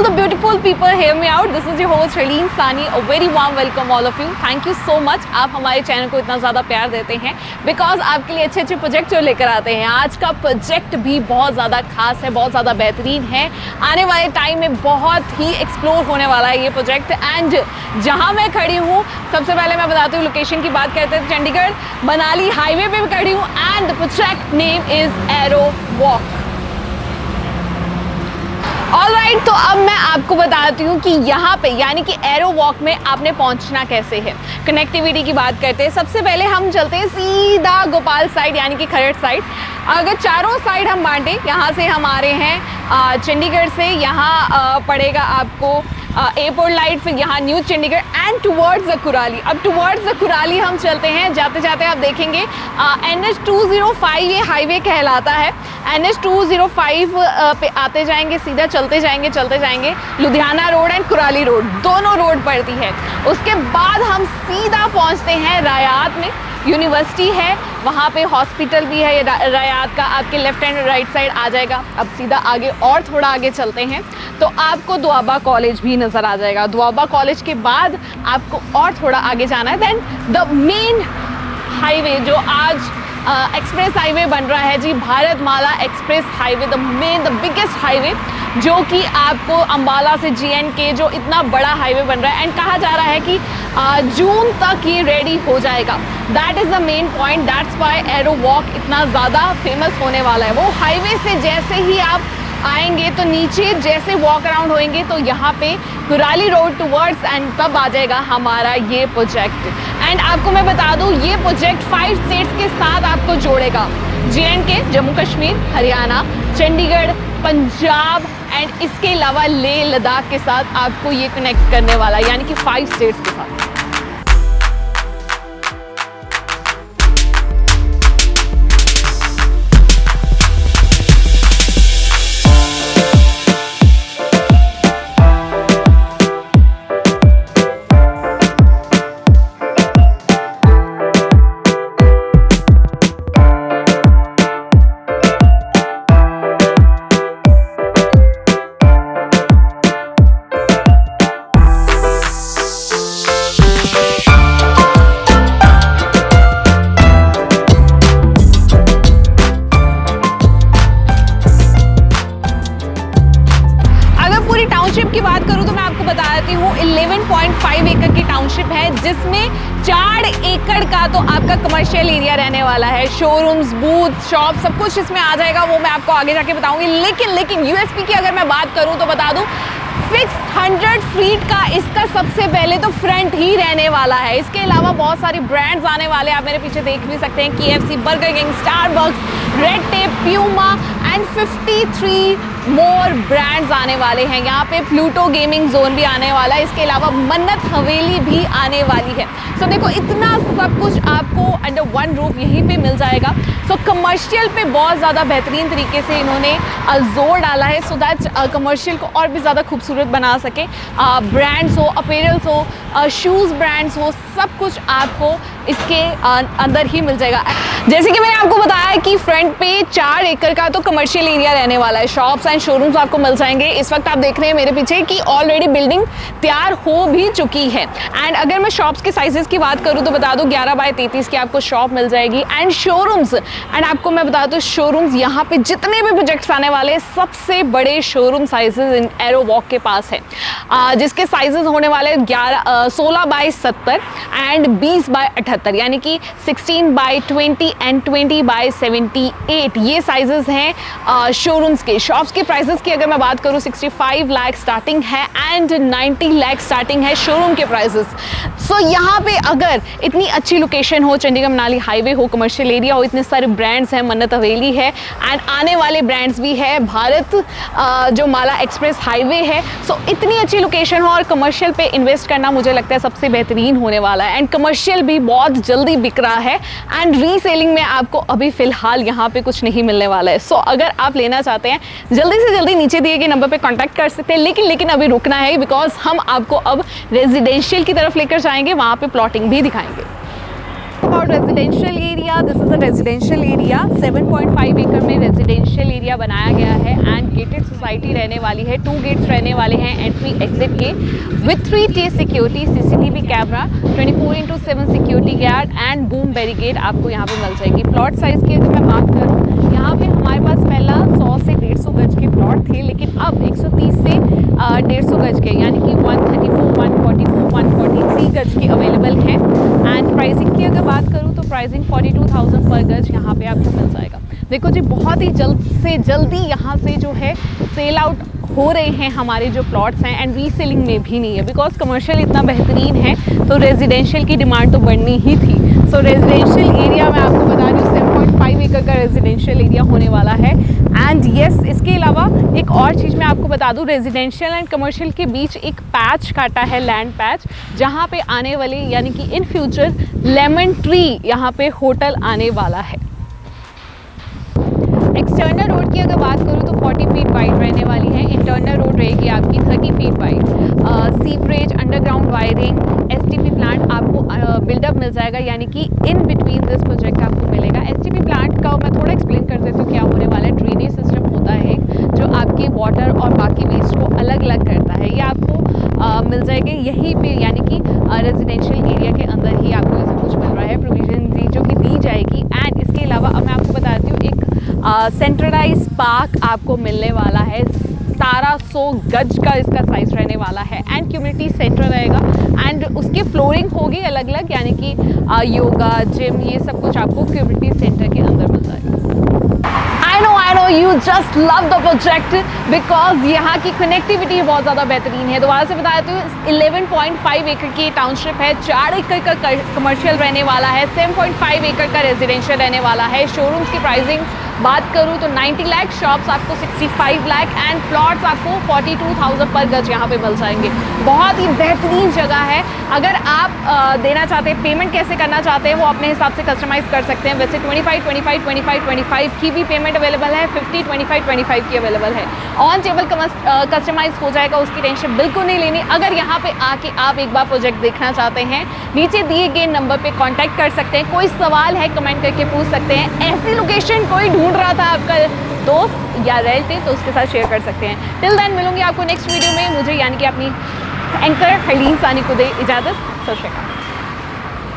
all the beautiful people, hear me out. This is your host Raleen Sani. A very warm welcome all of you. Thank you so much. आप हमारे channel को इतना ज़्यादा प्यार देते हैं because आपके लिए अच्छे अच्छे प्रोजेक्ट जो लेकर आते हैं. आज का प्रोजेक्ट भी बहुत ज़्यादा खास है, बहुत ज़्यादा बेहतरीन है. आने वाले टाइम में बहुत ही एक्सप्लोर होने वाला है ये प्रोजेक्ट. एंड जहाँ मैं खड़ी हूँ, सबसे पहले मैं बताती हूँ लोकेशन की बात करते हैं. चंडीगढ़ मनाली हाईवे पे भी खड़ी हूँ and the project name is arrow walk. Alright, तो अब मैं आपको बताती हूँ कि यहाँ पे यानी कि एरो वॉक में आपने पहुँचना कैसे है. कनेक्टिविटी की बात करते हैं. सबसे पहले हम चलते हैं सीधा गोपाल साइड यानी कि खरड़ साइड. अगर चारों साइड हम बांटें, यहाँ से हम आ रहे हैं चंडीगढ़ से, यहाँ पड़ेगा आपको एयरपोर्ट लाइट, फिर यहाँ new Chandigarh and towards the Kurali. अब टुवर्ड्स द कुराली हम चलते हैं. जाते जाते आप देखेंगे NH 205 ये हाईवे कहलाता है. NH 205 पे आते जाएंगे, सीधा चलते जाएंगे. Ludhiana road and Kurali road दोनों रोड पड़ती है. उसके बाद हम सीधा पहुँचते हैं रायात में. यूनिवर्सिटी है, वहाँ पे हॉस्पिटल भी है. रायात का आपके लेफ्ट एंड राइट साइड आ जाएगा. अब सीधा आगे और थोड़ा आगे चलते हैं तो आपको दुआबा कॉलेज भी नज़र आ जाएगा. दुआबा कॉलेज के बाद आपको और थोड़ा आगे जाना है. देन द मेन हाईवे जो आज एक्सप्रेस हाईवे बन रहा है जी, Bharatmala express highway, the biggest highway, जो कि आपको अंबाला से GNK जो इतना बड़ा हाईवे बन रहा है. एंड कहा जा रहा है कि जून तक ये रेडी हो जाएगा. That is the main point. That's why arrow walk इतना ज़्यादा फेमस होने वाला है. वो हाईवे से जैसे ही आप आएंगे तो नीचे जैसे वॉक अराउंड होएंगे तो यहाँ पे कुराली रोड टुवर्ड्स एंड तब आ जाएगा हमारा ये प्रोजेक्ट. एंड आपको मैं बता दूँ, ये प्रोजेक्ट 5 स्टेट्स के साथ आपको जोड़ेगा. GNK जम्मू कश्मीर, हरियाणा, चंडीगढ़, पंजाब एंड इसके अलावा लेह लद्दाख के साथ आपको ये कनेक्ट करने वाला है, यानी कि 5 स्टेट्स के साथ. टाउनशिप की बात करूं तो मैं आपको बता देती हूँ 11.5 एकड़ की टाउनशिप है, जिसमें 4 एकड़ का तो आपका कमर्शियल एरिया रहने वाला है. शोरूम्स, बूथ, शॉप, सब कुछ इसमें आ जाएगा. वो मैं आपको आगे जाके बताऊंगी. लेकिन USP की अगर मैं बात करूं तो बता दूं, 600 फीट का इसका सबसे पहले तो फ्रंट ही रहने वाला है. इसके अलावा बहुत सारे ब्रांड्स आने वाले हैं. आप मेरे पीछे देख भी सकते हैं. KFC, burger king, Starbucks, red tape, Puma and 53 more brands आने वाले हैं. यहाँ पे प्लूटो गेमिंग जोन भी आने वाला है. इसके अलावा मन्नत हवेली भी आने वाली है. सो देखो, इतना सब कुछ आपको अंडर वन रूफ यहीं पे मिल जाएगा. सो कमर्शियल पे बहुत ज़्यादा बेहतरीन तरीके से इन्होंने जोर डाला है सो दैट कमर्शियल को और भी ज़्यादा खूबसूरत बना सके. ब्रांड्स हो, अपीयरेंस हो, शूज़ ब्रांड्स हो, सब कुछ आपको इसके अंदर ही मिल जाएगा. जैसे कि मैंने आपको बताया कि फ्रंट पे 4 एकड़ का तो कमर्शियल एरिया रहने वाला है. शॉप्स एंड शोरूम्स आपको मिल जाएंगे. इस वक्त आप देख रहे हैं मेरे पीछे कि ऑलरेडी बिल्डिंग तैयार हो भी चुकी है. एंड अगर मैं शॉप्स के साइजेस की बात करूं तो बता दूं 11 बाय 33 की आपको शॉप मिल जाएगी. एंड शोरूम्स, एंड आपको मैं बता दूं शोरूम्स यहाँ पे जितने भी प्रोजेक्ट्स आने वाले सबसे बड़े शोरूम साइजेस इन एरो वॉक के पास है, जिसके साइजेस होने वाले 16 बाय 70 एंड 20 बाय 78, यानी कि 16 बाय 20 एंड 20 बाय 78. ये साइजेस हैं शोरूम्स के. शॉप्स के प्राइसेस की अगर मैं बात करूं 65 लाख स्टार्टिंग है एंड 90 लाख स्टार्टिंग है शोरूम के प्राइसेस. सो यहाँ पे अगर इतनी अच्छी लोकेशन हो, चंडीगढ़ मनाली हाईवे हो, कमर्शियल एरिया हो, इतने सारे ब्रांड्स हैं, मन्नत हवेली है एंड आने वाले ब्रांड्स भी है, भारत जो माला एक्सप्रेस हाईवे है. सो इतनी अच्छी लोकेशन हो और कमर्शियल पे इन्वेस्ट करना मुझे लगता है सबसे बेहतरीन होने वाला है. एंड कमर्शियल भी बहुत जल्दी बिक रहा है एंड रीसेलिंग में आपको अभी फिलहाल यहाँ पे कुछ नहीं मिलने वाला है. सो अगर आप लेना चाहते हैं जल्दी से जल्दी नीचे दिए गए नंबर पे कांटेक्ट कर सकते हैं. लेकिन अभी रुकना है बिकॉज हम आपको अब रेजिडेंशियल की तरफ लेकर जाएंगे, वहाँ पे प्लॉटिंग भी दिखाएंगे. About residential area, this is a residential area. 7.5 एकड़ में रेजिडेंशियल एरिया बनाया गया है एंड गेटेड सोसाइटी रहने वाली है। 2 गेट्स रहने वाले हैं एंट्री एग्जिट के, with 3T security, CCTV camera, 24/7 security guard and boom barricade आपको यहाँ पे मिल जाएगी। प्लॉट साइज़ की अगर मैं बात करूँ, यहाँ पे हमारे पास पहला 100 से 150 गज के प्लॉट थे, लेकिन अब 130 से 150 गज के यानी कि 134, 144, 143 गज के अवेलेबल हैं। एंड प्राइसिंग की अगर बात करूँ तो प्राइसिंग 42,000 पर गज यहाँ पे आपको मिल जाएगा। देखो जी, बहुत ही जल्द से जल्दी यहाँ से जो है सेल आउट हो रहे हैं हमारे जो प्लॉट्स हैं, एंड रीसेलिंग में भी नहीं है, बिकॉज कमर्शियल इतना बेहतरीन है तो रेजिडेंशियल की डिमांड तो बढ़नी ही थी। सो रेजिडेंशियल एरिया मैं आपको बता रही हूँ 7.5 एकड़ का रेजिडेंशियल एरिया होने वाला है। एंड येस, इसके अलावा एक और चीज़ मैं आपको बता दूँ, रेजिडेंशियल एंड कमर्शियल के बीच एक पैच काटा है, लैंड पैच, जहाँ पे आने वाले यानी कि इन फ्यूचर लेमन ट्री यहाँ पे होटल आने वाला है। एक्सटर्नल रोड की अगर बात करूँ तो 40 फीट वाइड रहने वाली है। इंटरनल रोड रहेगी आपकी 30 feet wide. Sewerage, underground wiring, STP plant आपको बिल्डअप मिल जाएगा, यानी कि इन बिटवीन दिस प्रोजेक्ट आपको मिलेगा। STP प्लांट का मैं थोड़ा एक्सप्लेन कर देती हूँ क्या होने वाला है। ड्रेनेज सिस्टम होता है जो आपके वाटर और बाकी वेस्ट को अलग अलग करता है, ये आपको मिल जाएगी यहीं पे, यानी कि रेजिडेंशियल एरिया के अंदर ही आपको ये सब कुछ मिल रहा है। प्रोविजन जो कि दी जाएगी। एंड इसके अलावा अब मैं आपको बताती हूँ, एक सेंट्रलाइज पार्क आपको मिलने वाला है। 1700 गज का इसका साइज रहने वाला है एंड कम्युनिटी सेंटर रहेगा एंड उसकी फ्लोरिंग होगी अलग अलग, यानी कि योगा, जिम, ये सब कुछ आपको कम्युनिटी सेंटर के अंदर मिल जाएगा। I know you just love the project because यहाँ की कनेक्टिविटी बहुत ज़्यादा बेहतरीन है। दोबारा से बता देती हूँ, 11.5 एकड़ की टाउनशिप है, 4 एकड़ का कमर्शियल रहने वाला है, 7.5 एकड़ का रेजिडेंशियल रहने वाला है। शोरूम्स की प्राइसिंग बात करूँ तो 90 लाख, शॉप्स आपको 65 लाख एंड प्लॉट्स आपको 42,000 पर गज यहाँ पे मिल जाएंगे। बहुत ही बेहतरीन जगह है। अगर आप देना चाहते हैं, पेमेंट कैसे करना चाहते हैं, वो अपने हिसाब से कस्टमाइज़ कर सकते हैं। वैसे 25, 25, 25, 25 की भी पेमेंट अवेलेबल है, 50, 25, 25 की अवेलेबल है। ऑन टेबल कस्टमाइज हो जाएगा, उसकी टेंशन बिल्कुल नहीं लेनी। अगर यहाँ पे आके आप एक बार प्रोजेक्ट देखना चाहते हैं, नीचे दिए गए नंबर पे कांटेक्ट कर सकते हैं। कोई सवाल है कमेंट करके पूछ सकते हैं। ऐसी लोकेशन कोई ढूंढ रहा था आपका दोस्त या रिलेटिव, तो उसके साथ शेयर कर सकते हैं। टिल देन मिलूंगी आपको नेक्स्ट वीडियो में। मुझे यानी कि अपनी एंकर हरलीन सानी को दे इजाज़त। सत श्री अकाल।